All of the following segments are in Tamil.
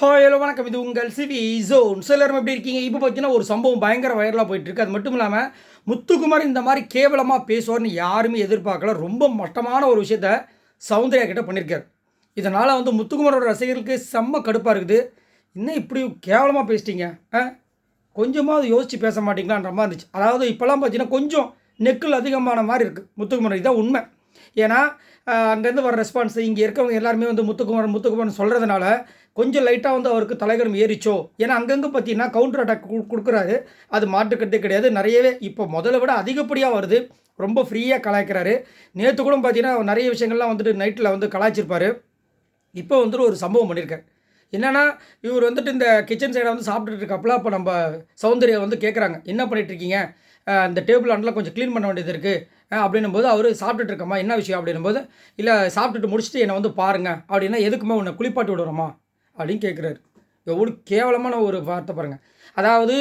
ஹாய் ஹலோ வணக்கம். இது உங்கள் சிவி ஜோன். எல்லாரும் எப்படி இருக்கீங்க? இப்போ பார்த்தீங்கன்னா ஒரு சம்பவம் பயங்கர வைரலாக போயிட்டுருக்கு. அது மட்டும் இல்லாமல் முத்துக்குமார் இந்த மாதிரி கேவலமாக பேசுவார்னு யாருமே எதிர்பார்க்கல. ரொம்ப மட்டமான ஒரு விஷயத்த சௌந்தர்யா கிட்ட பண்ணியிருக்காரு. இதனால் வந்து முத்துக்குமாரோட ரசிகர்களுக்கு செம்ம கடுப்பாக இருக்குது. இன்னும் இப்படி கேவலமாக பேசிட்டீங்க, கொஞ்சமாவது யோசித்து பேச மாட்டீங்களான்ற மாதிரி இருந்துச்சு. அதாவது இப்போல்லாம் பார்த்தீங்கன்னா கொஞ்சம் நெக்கில் அதிகமான மாதிரி இருக்குது முத்துக்குமார். இதுதான் உண்மை. ஏன்னா அங்கேருந்து வர ரெஸ்பான்ஸ் இங்கே இருக்கவங்க எல்லாருமே வந்து முத்துக்குமார் முத்துக்குமார்னு சொல்கிறதுனால கொஞ்சம் லைட்டாக வந்து அவருக்கு தலைகரம் ஏறிச்சோ. ஏன்னா அங்கங்கே பார்த்தீங்கன்னா கவுண்டர் அட்டாக் கொடுக்குறாரு. அது மாட்டுக்கட்டே கிடையாது. நிறையவே இப்போ முதல்ல விட அதிகப்படியாக வருது. ரொம்ப ஃப்ரீயாக கலாய்க்கிறாரு. நேற்று கூட பார்த்தீங்கன்னா நிறைய விஷயங்கள்லாம் வந்துட்டு நைட்டில் வந்து கலாய்ச்சிருப்பார். இப்போ வந்துட்டு ஒரு சம்பவம் பண்ணியிருக்காரு. என்னென்னா இவர் வந்துட்டு இந்த கிச்சன் சைடை வந்து சாப்பிட்டுட்டு இருக்கப்பல அப்போ நம்ம சௌந்தர்யா வந்து கேட்குறாங்க, என்ன பண்ணிகிட்ருக்கீங்க, இந்த டேபிள் அண்டெலாம் கொஞ்சம் க்ளீன் பண்ண வேண்டியது இருக்குது அப்படின்னும் போது அவர் சாப்பிட்டுட்டு இருக்கம்மா, என்ன விஷயம் அப்படின்னும் போது, இல்லை சாப்பிட்டுட்டு முடிச்சுட்டு என்னை வந்து பாருங்கள் அப்படின்னா, எதுக்குமா உன்னை குளிப்பாட்டி விடுறோமா அப்படின்னு கேட்குறாரு. எவ்வளோ கேவலமான ஒரு வார்த்தை பாருங்கள். அதாவது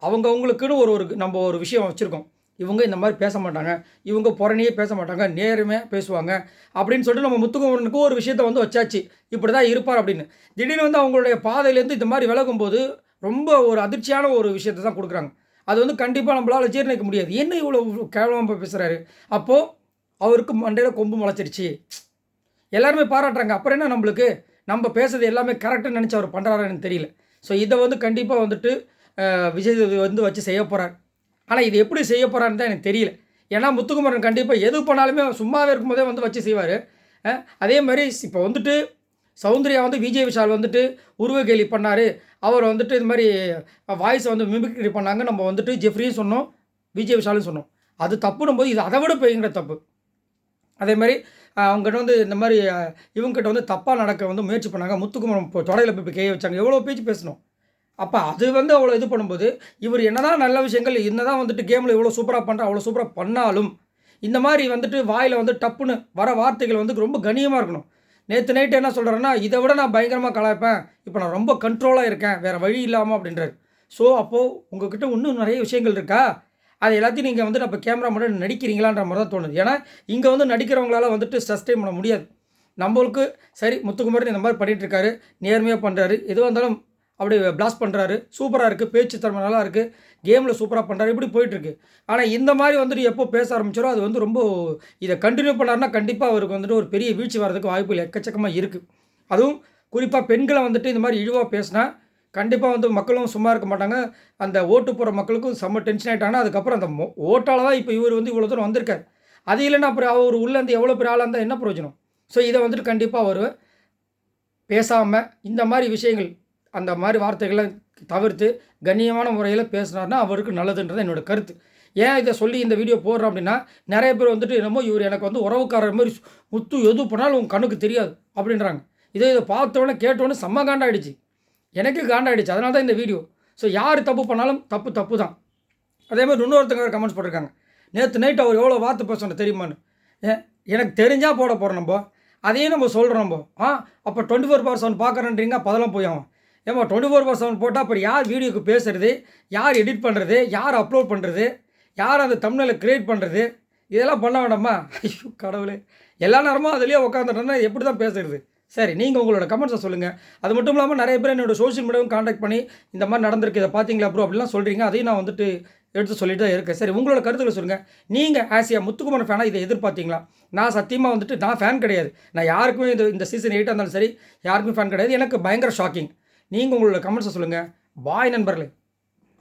அவங்கவுங்களுக்குன்னு ஒரு ஒரு நம்ம ஒரு விஷயம் வச்சுருக்கோம். இவங்க இந்த மாதிரி பேச மாட்டாங்க, இவங்க புறணியே பேச மாட்டாங்க, நேர்மையாக பேசுவாங்க அப்படின்னு சொல்லிட்டு நம்ம முத்துக்குமரனுக்கும் ஒரு விஷயத்த வந்து வச்சாச்சு, இப்படி தான் இருப்பார் அப்படின்னு. திடீர்னு வந்து அவங்களுடைய பாதையிலேருந்து இந்த மாதிரி விலகும்போது ரொம்ப ஒரு அதிர்ச்சியான ஒரு விஷயத்தை தான் கொடுக்குறாங்க. அது வந்து கண்டிப்பாக நம்மளால் ஜீர்ணிக்க முடியாது. என்ன இவ்வளோ கேவலமாக பேசுகிறாரு? அப்போது அவருக்கு மண்டையில் கொம்பு முளைச்சிருச்சு. எல்லாருமே பாராட்டுறாங்க. அப்புறம் என்ன நம்மளுக்கு, நம்ம பேசுறது எல்லாமே கரெக்டுன்னு நினச்சி அவர் பண்ணுறாருன்னு தெரியல. ஸோ இதை வந்து கண்டிப்பாக வந்துட்டு விஜய் வந்து வச்சு செய்ய போகிறார். ஆனால் இது எப்படி செய்ய போகிறான்னு தான் எனக்கு தெரியல. ஏன்னா முத்துக்குமரன் கண்டிப்பாக எது பண்ணாலுமே சும்மாவே இருக்கும்போதே வந்து வச்சு செய்வார். அதே மாதிரி இப்போ வந்துட்டு சௌந்தர்யா வந்து விஜய் விஷால் வந்துட்டு உருவகேலி பண்ணார். அவர் வந்துட்டு இது மாதிரி வாய்ஸை வந்து மிமிக்ரி பண்ணாங்க. நம்ம வந்துட்டு ஜெஃப்ரியும் சொன்னோம், விஜய் விஷாலும் சொன்னோம். அது தப்புன்னும் போது இது அதை விட பயங்கர தப்பு. அதே மாதிரி அவங்ககிட்ட வந்து இந்த மாதிரி இவங்ககிட்ட வந்து தப்பாக நடக்க வந்து முயற்சி பண்ணாங்க. முத்துக்குமரன் இப்போ தொடையில் போய் கை வச்சாங்க. எவ்வளோ பேச்சு பேசணும். அப்போ அது வந்து அவ்வளோ இது பண்ணும்போது இவர் என்னதான் நல்ல விஷயங்கள் என்னதான் வந்துட்டு கேமில் இவ்வளோ சூப்பராக பண்ணுற அவ்வளோ சூப்பராக பண்ணாலும் இந்த மாதிரி வந்துட்டு வாயில் வந்து டப்புன்னு வர வார்த்தைகள் வந்து ரொம்ப கண்ணியமாக இருக்கணும். நேற்று நைட்டு என்ன சொல்கிறேன்னா, இதை விட நான் பயங்கரமாக கலாய்ப்பேன், இப்போ நான் ரொம்ப கண்ட்ரோலாக இருக்கேன், வேறு வழி இல்லாமல் அப்படின்றாரு. ஸோ அப்போது உங்கள்கிட்ட இன்னும் நிறைய விஷயங்கள் இருக்கா, அது எல்லாத்தையும் நீங்கள் வந்து நம்ம கேமரா முன்னாடி நடிக்கிறீங்களான்ற மாதிரி தான் தோணுது. ஏன்னா இங்கே வந்து நடிக்கிறவங்களால வந்துட்டு சஸ்டெயின் பண்ண முடியாது. நம்மளுக்கு சரி முத்துக்குமரன் இந்த மாதிரி பண்ணிகிட்ருக்காரு, நேர்மையாக பண்ணுறாரு, எதுவாக இருந்தாலும் அப்படி பிளாஸ்ட் பண்ணுறாரு, சூப்பராக இருக்குது, பேச்சு திறமை நல்லா இருக்குது, கேமில் சூப்பராக பண்ணுறாரு, இப்படி போயிட்டுருக்கு. ஆனால் இந்த மாதிரி வந்துட்டு எப்போ பேச ஆரம்பிச்சாரோ அது வந்து ரொம்ப இதை கண்டினியூ பண்ணாருன்னா கண்டிப்பாக அவருக்கு வந்துட்டு ஒரு பெரிய வீழ்ச்சி வர்றதுக்கு வாய்ப்புகள் எக்கச்சக்கமாக இருக்குது. அதுவும் குறிப்பாக பெண்களை வந்துட்டு இந்த மாதிரி இழிவாக பேசினா கண்டிப்பாக வந்து மக்களும் சும்மா இருக்க மாட்டாங்க. அந்த ஓட்டு போகிற மக்களுக்கும் செம்ம டென்ஷன் ஆகிட்டாங்கன்னா அதுக்கப்புறம் அந்த ஓட்டால் தான் இப்போ இவர் வந்து இவ்வளோ தூரம் வந்திருக்கார். அது இல்லைன்னா அப்புறம் அவர் உள்ளேருந்து எவ்வளோ பெரிய ஆளாக இருந்தால் என்ன பிரயோஜனம்? ஸோ இதை வந்துட்டு கண்டிப்பாக அவர் பேசாமல் இந்த மாதிரி விஷயங்கள் அந்த மாதிரி வார்த்தைகளை தவிர்த்து கண்ணியமான முறையில் பேசினார்னா அவருக்கு நல்லதுன்றது என்னோடய கருத்து. ஏன் இதை சொல்லி இந்த வீடியோ போடுறோம் அப்படின்னா, நிறைய பேர் வந்துட்டு என்னமோ இவர் எனக்கு வந்து உறவுக்காரர் மாதிரி முத்து எது பண்ணாலும் உங்கள் கண்ணுக்கு தெரியாது அப்படின்றாங்க. இதை பார்த்தோன்னே கேட்டோன்னே செம்ம காண்டாயிடுச்சு. எனக்கு காண்டாயிடுச்சு. அதனால தான் இந்த வீடியோ. ஸோ யார் தப்பு பண்ணாலும் தப்பு தான். அதே மாதிரி இன்னொருத்தங்க கமெண்ட்ஸ் போட்டிருக்காங்க, நேற்று நைட் அவர் எவ்வளோ வார்த்தை பேசணும் தெரியுமான்னு. எனக்கு தெரிஞ்சால் போட போகிறோம் நம்ம, அதையும் நம்ம சொல்கிறோம் நம்ம. அப்போ 24/7 பார்க்குறேன்றீங்க, அப்போ அதெல்லாம் போய் ஆகும். ஏமா 24/7 போட்டால் அப்புறம் யார் வீடியோக்கு பேசுகிறது, யார் எடிட் பண்ணுறது, யார் அப்லோட் பண்ணுறது, யார் அந்த தம்ப்நெயிலை க்ரியேட் பண்ணுறது, இதெல்லாம் பண்ண வேண்டாமா? ஐயோ கடவுளே, எல்லா நேரமும் அதுலேயே உட்காந்துட்டோன்னா எப்படி தான் பேசுகிறது? சரி, நீங்கள் உங்களோட கமெண்ட்ஸை சொல்லுங்கள். அது மட்டும் இல்லாமல் நிறைய பேர் என்னோடய சோஷியல் மீடியாவும் காண்டாக்ட் பண்ணி இந்த மாதிரி நடந்திருக்கு, இதை பார்த்தீங்களா ப்ரோ அப்படிலாம் சொல்கிறீங்க. அதையும் நான் வந்துட்டு எடுத்து சொல்லிட்டு தான் இருக்கேன். சரி, உங்களோட கருத்துக்களை சொல்லுங்கள். நீங்கள் ஆசியா முத்துக்குமரன் ஃபேனாக இதை எதிர்பார்த்தீங்களா? நான் சத்தியமாக வந்துட்டு நான் ஃபேன் கிடையாது. நான் யாருக்குமே இந்த சீசன் 8 இருந்தாலும் சரி யாருக்குமே ஃபேன் கிடையாது. எனக்கு பயங்கர ஷாக்கிங். நீங்கள் உங்களோட கமெண்ட்ஸை சொல்லுங்கள். பாய் நண்பர்களே.